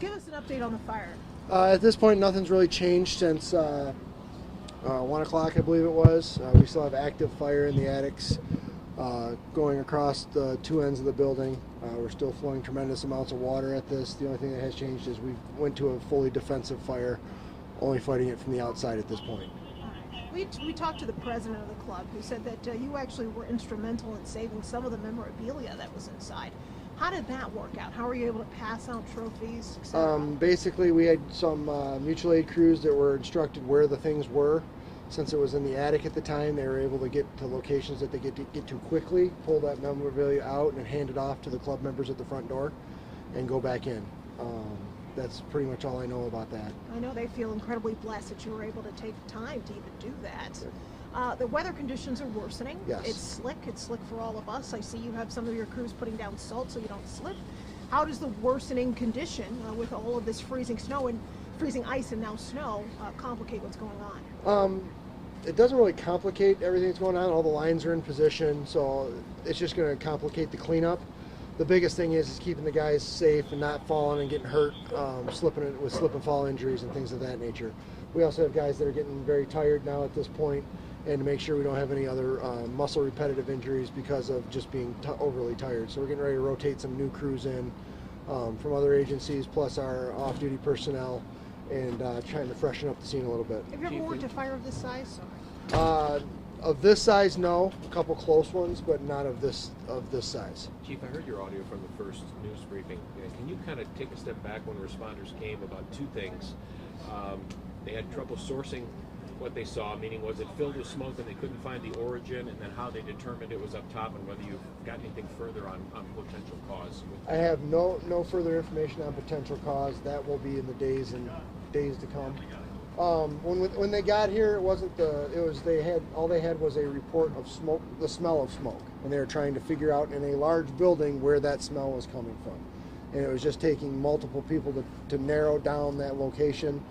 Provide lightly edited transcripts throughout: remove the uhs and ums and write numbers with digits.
Give us an update on the fire. At this point, nothing's really changed since 1 o'clock, I believe it was. We still have active fire in the attics going across the two ends of the building. We're still flowing tremendous amounts of water at this. The only thing that has changed is we went to a fully defensive fire, only fighting it from the outside at this point. We talked to the president of the club, who said that you actually were instrumental in saving some of the memorabilia that was inside. How did that work out? How were you able to pass out trophies, etc.? Basically, we had some mutual aid crews that were instructed where the things were. Since it was in the attic at the time, they were able to get to locations that they get to quickly, pull that memorabilia out and hand it off to the club members at the front door and go back in. That's pretty much all I know about that. I know they feel incredibly blessed that you were able to take time to even do that. The weather conditions are worsening. Yes. It's slick for all of us. I see you have some of your crews putting down salt so you don't slip. How does the worsening condition with all of this freezing snow and freezing ice and now snow complicate what's going on? It doesn't really complicate everything that's going on. All the lines are in position, so it's just going to complicate the cleanup. The biggest thing is keeping the guys safe and not falling and getting hurt, slipping with slip and fall injuries and things of that nature. We also have guys that are getting very tired now at this point, and to make sure we don't have any other muscle repetitive injuries because of just being overly tired. So we're getting ready to rotate some new crews in from other agencies, plus our off-duty personnel, and trying to freshen up the scene a little bit. Have you ever worked a fire of this size? Of this size, no. A couple close ones, but not of this size. Chief, I heard your audio from the first news briefing. Can you kind of take a step back when responders came about two things? They had trouble sourcing what they saw, meaning was it filled with smoke and they couldn't find the origin, and then how they determined it was up top, and whether you've got anything further on potential cause. I have no further information on potential cause. That will be in the days to come. When they got here, all they had was a report of smoke, the smell of smoke, and they were trying to figure out in a large building where that smell was coming from, and it was just taking multiple people to narrow down that location.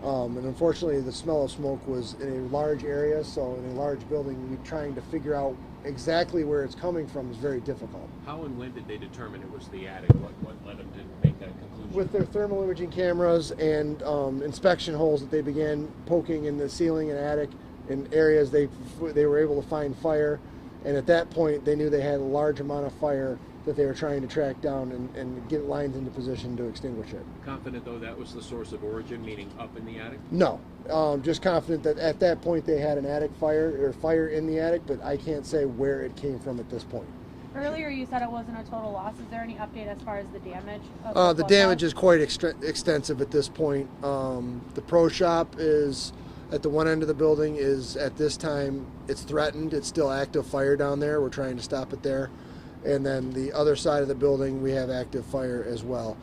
And unfortunately, the smell of smoke was in a large area, so in a large building, trying to figure out exactly where it's coming from is very difficult. How and when did they determine it was the attic? What led them to make that conclusion? With their thermal imaging cameras and inspection holes that they began poking in the ceiling and attic in areas they were able to find fire, and at that point they knew they had a large amount of fire that they were trying to track down and get lines into position to extinguish it. Confident, though, that was the source of origin, meaning up in the attic? No. Just confident that at that point they had an attic fire or fire in the attic, but I can't say where it came from at this point. Earlier you said it wasn't a total loss. Is there any update as far as the damage? The damage is quite extensive at this point. The pro shop is at the one end of the building is at this time, it's threatened. It's still active fire down there. We're trying to stop it there. And then the other side of the building, we have active fire as well.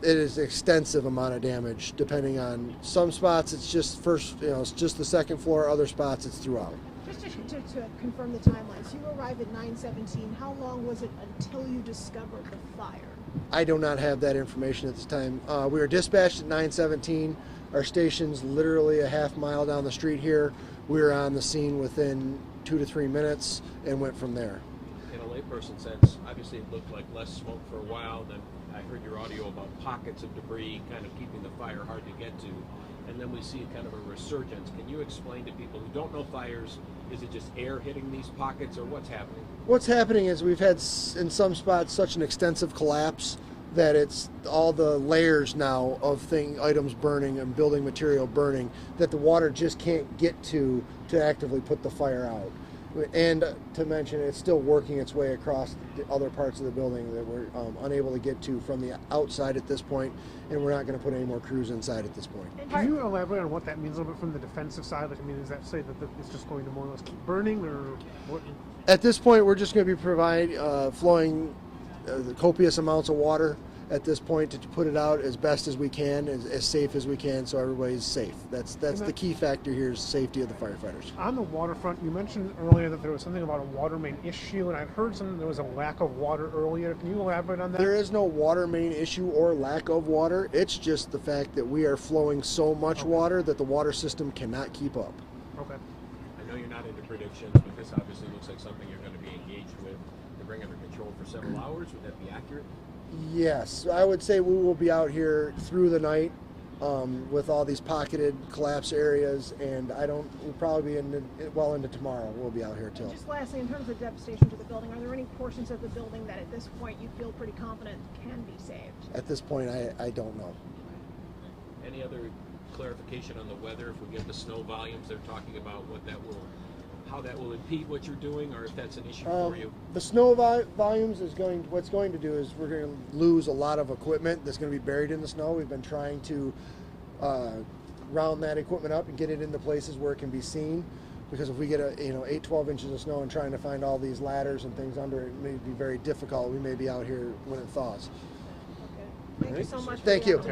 It is extensive amount of damage. Depending on some spots, it's just it's just the second floor. Other spots, it's throughout. Just to confirm the timelines, you arrived at 9:17. How long was it until you discovered the fire? I do not have that information at this time. We were dispatched at 9:17. Our station's literally a half mile down the street here. We were on the scene within 2 to 3 minutes and went from there. Layperson sense, obviously it looked like less smoke for a while. Then I heard your audio about pockets of debris kind of keeping the fire hard to get to, and then we see kind of a resurgence. Can you explain to people who don't know fires, is it just air hitting these pockets, or what's happening? What's happening is we've had in some spots such an extensive collapse that it's all the layers now of items burning and building material burning that the water just can't get to actively put the fire out. And to mention, it's still working its way across the other parts of the building that we're unable to get to from the outside at this point, and we're not going to put any more crews inside at this point. Can you elaborate on what that means a little bit from the defensive side? Like, I mean, does that say that it's just going to more or less keep burning, or what? At this point, we're just going to be flowing copious amounts of water at this point to put it out as best as we can, as safe as we can, so everybody's safe. That's the key factor here, is safety of the firefighters. On the waterfront, you mentioned earlier that there was something about a water main issue, and I'd heard there was a lack of water earlier. Can you elaborate on that? There is no water main issue or lack of water. It's just the fact that we are flowing so much water that the water system cannot keep up. Okay. I know you're not into predictions, but this obviously looks like something you're going to be engaged with to bring under control for several hours. Would that be accurate? Yes, I would say we will be out here through the night with all these pocketed collapse areas, and we'll probably be well into tomorrow. We'll be out here till. Just lastly, in terms of devastation to the building, are there any portions of the building that at this point you feel pretty confident can be saved? At this point, I don't know. Any other clarification on the weather? If we get the snow volumes, they're talking about how that will impede what you're doing, or if that's an issue for you. The snow volumes what's going to do is we're going to lose a lot of equipment that's going to be buried in the snow. We've been trying to round that equipment up and get it into places where it can be seen, because if we get 8-12 inches of snow and trying to find all these ladders and things under it may be very difficult. We may be out here when it thaws. Okay. Thank you so much. for Thank the you. update.